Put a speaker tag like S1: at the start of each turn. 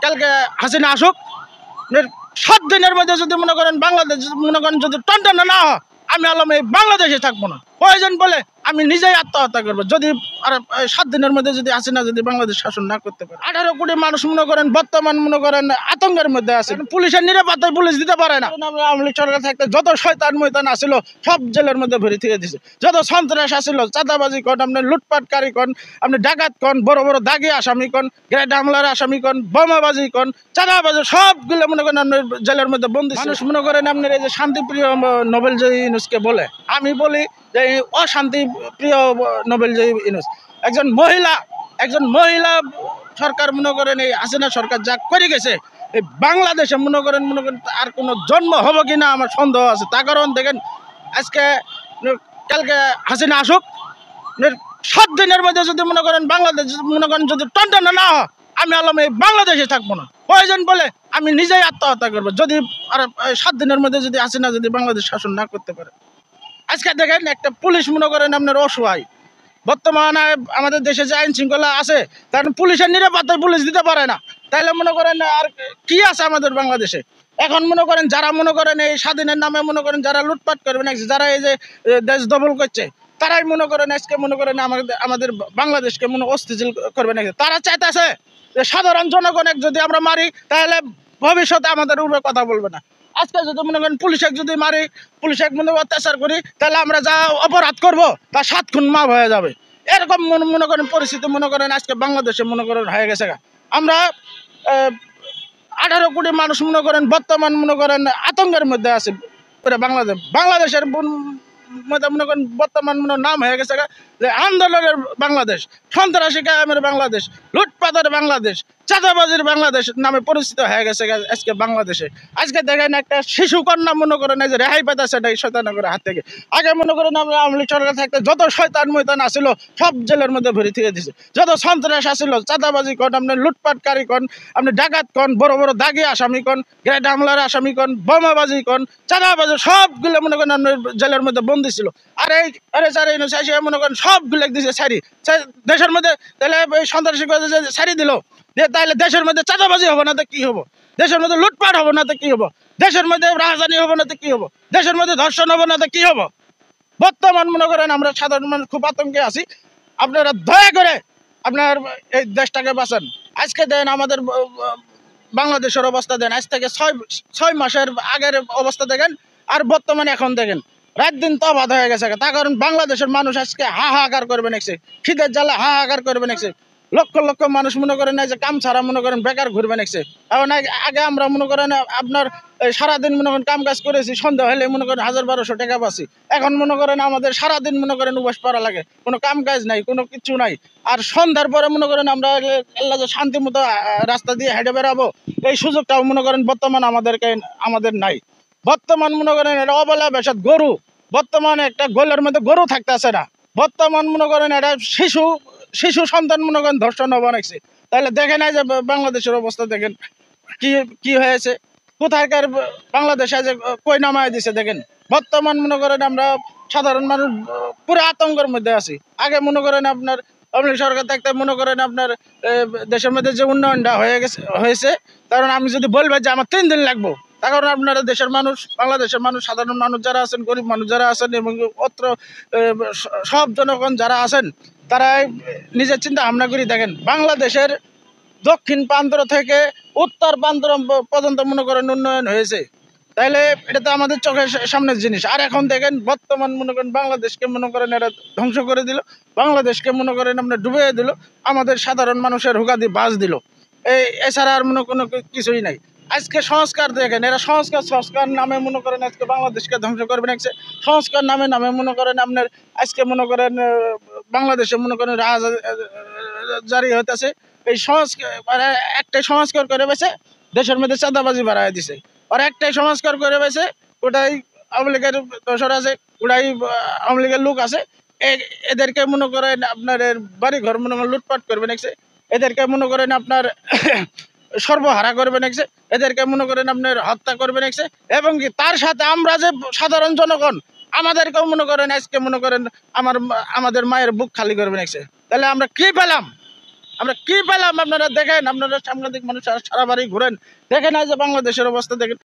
S1: কালকে হাসিনা আসুক, 7 দিনের মধ্যে যদি মনে করেন বাংলাদেশ মনে করেন যদি টনটনা না হয়, আমি আলম এই বাংলাদেশে থাকবো না। প্রয়োজন বলে আমি নিজেই আত্মহত্যা করবো যদি 7 দিনের মধ্যে যদি হাসিনা যদি বাংলাদেশ শাসন না করতে পারে। 18 কোটি মানুষ মনে করেন বর্তমান মনে করেন আতঙ্কের মধ্যে আছে। পুলিশের নিরাপত্তায় পুলিশ দিতে পারে না। আওয়ামী লীগ সরকার থাকতে যত শয়তান ময়তান আসছিল সব জেলের মধ্যে ভরে থেকে দিছে। যত সন্ত্রাস আসছিল, চাঁদাবাজি কন, আপনি লুটপাটকারী কন, আপনি ডাকাত কন, বড় বড় দাগি আসামি কন, গ্রেড হামলার আসামি কন, বোমাবাজি কন, চাঁদাবাজি সবগুলো মনে করেন আপনার জেলের মধ্যে বন্দী। মানুষ মনে করেন আপনার এই যে শান্তিপ্রিয় নোবেলজয়ী ইউনূসকে বলে, আমি বলি যে অশান্তি প্রিয় নোবেলজয়ী ইউনূস একজন মহিলা সরকার মনে করেন এই হাসিনা সরকার যা করে গেছে এই বাংলাদেশে মনে করেন আর কোনো জন্ম হবে কিনা আমার সন্দেহ আছে। তার কারণ দেখেন আজকে কালকে হাসিনা আসুক, 7 দিনের মধ্যে যদি মনে করেন বাংলাদেশ মনে করেন যদি টনটনা না হয়, আমি আলম এই বাংলাদেশে থাকবো না। প্রয়োজন বলে আমি নিজেই আত্মহত্যা করবো যদি 7 দিনের মধ্যে যদি হাসিনা যদি বাংলাদেশ শাসন না করতে পারে। আজকে দেখেন একটা পুলিশ মনে করেন আপনার অসহায়। বর্তমানে আমাদের দেশে যে আইন শৃঙ্খলা আছে তার পুলিশের নিরাপত্তায় পুলিশ দিতে পারে না, তাইলে মনে করেন আর কি আছে আমাদের বাংলাদেশে? এখন মনে করেন যারা মনে করেন এই স্বাধীনের নামে মনে করেন যারা লুটপাট করবে না, যারা এই যে দেশ দখল করছে, তারাই মনে করেন আজকে মনে করেন আমাদের বাংলাদেশকে মনে অস্থিতিশীল করবে না। তারা চাইতেছে যে সাধারণ জনগণের যদি আমরা মারি তাহলে ভবিষ্যতে আমাদের উপরে কথা বলবে না। আজকে যদি মনে করেন পুলিশে যদি মারি, পুলিশে মনে অত্যাচার করি, তাহলে আমরা যা অপরাধ করব তা 7 গুণ মাপ হয়ে যাবে। এরকম মনে করেন পরিস্থিতি মনে করেন আজকে বাংলাদেশে মনে করেন হয়ে গেছে। আমরা 18 কোটি মানুষ মনে করেন বর্তমান মনে করেন আতঙ্কের মধ্যে আছে। বাংলাদেশের মধ্যে মনে করেন বর্তমান নাম হয়ে গেছে যে আন্দোলনের বাংলাদেশ, সন্ত্রাসী কায়েমের বাংলাদেশ, লুটপাটের বাংলাদেশ, চাঁদাবাজির বাংলাদেশ নামে পরিচিত হয়ে গেছে আজকে বাংলাদেশে। আজকে দেখেন একটা শিশু কন্যা মনে করেন যে রেহাই পেতেছে এই শয়তানের হাত থেকে। আগে মনে করেন আমরা আওয়ামী লীগ সরকার থাকতে যত শয়তান ময়তান আসছিল সব জেলের মধ্যে ভরে থেকে দিছে। যত সন্ত্রাস আসছিল, চাঁদাবাজি কন, আপনি লুটপাটকারী কন, আপনি ডাকাত কন, বড় বড় দাগি আসামি কন, গ্রেড হামলার আসামি কন, বোমাবাজি কন, চাঁদাবাজি সবগুলো মনে করেন আপনার জেলের মধ্যে বন্দী ছিল। আর এই মনে করেন সবগুলো দিছে ছাড়ি দেশের মধ্যে। তাহলে এই সন্ত্রাসী ছাড়ি দিল, তাহলে দেশের মধ্যে চাঁদাবাজি হবে না তো কি হবো? দেশের মধ্যে লুটপাট হবে না তো কি হবো? দেশের মধ্যে রাজধানী হবে না তো কি হবো? দেশের মধ্যে ধর্ষণ হবে না তো কি হবো? বর্তমান মনে করেন আমরা সাধারণ মানুষ খুব আতঙ্কে আছি। আপনারা দয়া করে আপনার এই দেশটাকে বাঁচান। আজকে দেন আমাদের বাংলাদেশের অবস্থা দেন, আজ থেকে 6 মাসের আগের অবস্থা দেখেন আর বর্তমানে এখন দেখেন রাত দিন তফাৎ হয়ে গেছে। তার কারণ বাংলাদেশের মানুষ আজকে হাহাকার করবে নাকছে, খিদের জ্বালা হাহাকার করবে নাকছে। লক্ষ লক্ষ মানুষ মনে করেন যে কাম ছাড়া মনে করেন বেকার ঘুরবে নাকছে। এখন আগে আমরা মনে করেন আপনার সারাদিন মনে করেন কাম কাজ করেছি, সন্ধ্যা হলে মনে করেন 1000-1200 টাকা পাচ্ছি। এখন মনে করেন আমাদের সারাদিন মনে করেন উপবাস পড়া লাগে, কোনো কাম কাজ নাই, কোনো কিছু নাই। আর সন্ধ্যার পরে মনে করেন আমরা আল্লাহ যে শান্তি মতো রাস্তা দিয়ে হেঁটে বেড়াবো এই সুযোগটাও মনে করেন বর্তমান আমাদের নাই। বর্তমান মনে করেন এটা অবলা বেশাত গরু, বর্তমানে একটা গোলের মধ্যে গরু থাকতেছে না। বর্তমান মনে করেন এটা শিশু সন্তান মনে করেন ধর্ষণ বানাইছে। তাহলে দেখেন এই যে বাংলাদেশের অবস্থা দেখেন কি হয়েছে, কোথায়কার বাংলাদেশে যে কই নামায় দিছে দেখেন। বর্তমান মনে করেন আমরা সাধারণ মানুষ পুরো আতঙ্কের মধ্যে আছি। আগে মনে করেন আপনার আওয়ামী লীগ সরকার থাকতে মনে করেন আপনার দেশের মধ্যে যে উন্নয়নটা হয়েছে, কারণ আমি যদি বলবেন যে আমার 3 দিন লাগবো, তার কারণ আপনারা দেশের মানুষ, বাংলাদেশের মানুষ, সাধারণ মানুষ যারা আছেন, গরিব মানুষ যারা আছেন এবং অত্র সব জনগণ যারা আছেন তারা নিজের চিন্তা ভাবনা করে দেখেন বাংলাদেশের দক্ষিণ প্রান্ত থেকে উত্তর প্রান্ত পর্যন্ত মনে করেন উন্নয়ন হয়েছে। তাইলে এটা তো আমাদের চোখের সামনের জিনিস। আর এখন দেখেন বর্তমান মনে করেন বাংলাদেশকে মনে করেন এরা ধ্বংস করে দিল, বাংলাদেশকে মনে করেন আপনার ডুবিয়ে দিল, আমাদের সাধারণ মানুষের হুগাদি বাস দিল। এছাড়া আর কোনো কিছুই নাই। আজকে সংস্কার দেখেন, এরা সংস্কার নামে মনে করেন আজকে বাংলাদেশকে ধ্বংস করবেন। সংস্কার নামে মনে করেন আপনার আজকে মনে করেন বাংলাদেশে মনে করেন রাজ জারি হইতেছে। এই একটাই সংস্কার করে বেছে দেশের মধ্যে চাঁদাবাজি বাড়াই দিছে। আর একটাই সংস্কার করে বেছে ওটাই আওয়ামী লীগের দোসর আছে, ওটাই আওয়ামী লীগের লোক আছে। এদেরকে মনে করেন আপনার বাড়ি ঘর মনে করেন লুটপাট করবে নাকছে, এদেরকে মনে করেন আপনার সর্বহারা করবে নাকছে, এদেরকে মনে করেন আপনার হত্যা করবে নাকছে। এবং কি তার সাথে আমরা যে সাধারণ জনগণ আমাদেরকেও মনে করেন আজকে মনে করেন আমাদের মায়ের বুক খালি করবে নাকছে। তাহলে আমরা কি পেলাম? আমরা কি পেলাম আপনারা দেখেন, আপনারা সাংবাদিক মানুষ সারা বাড়ি ঘুরেন, দেখেন না যে বাংলাদেশের অবস্থা দেখেন।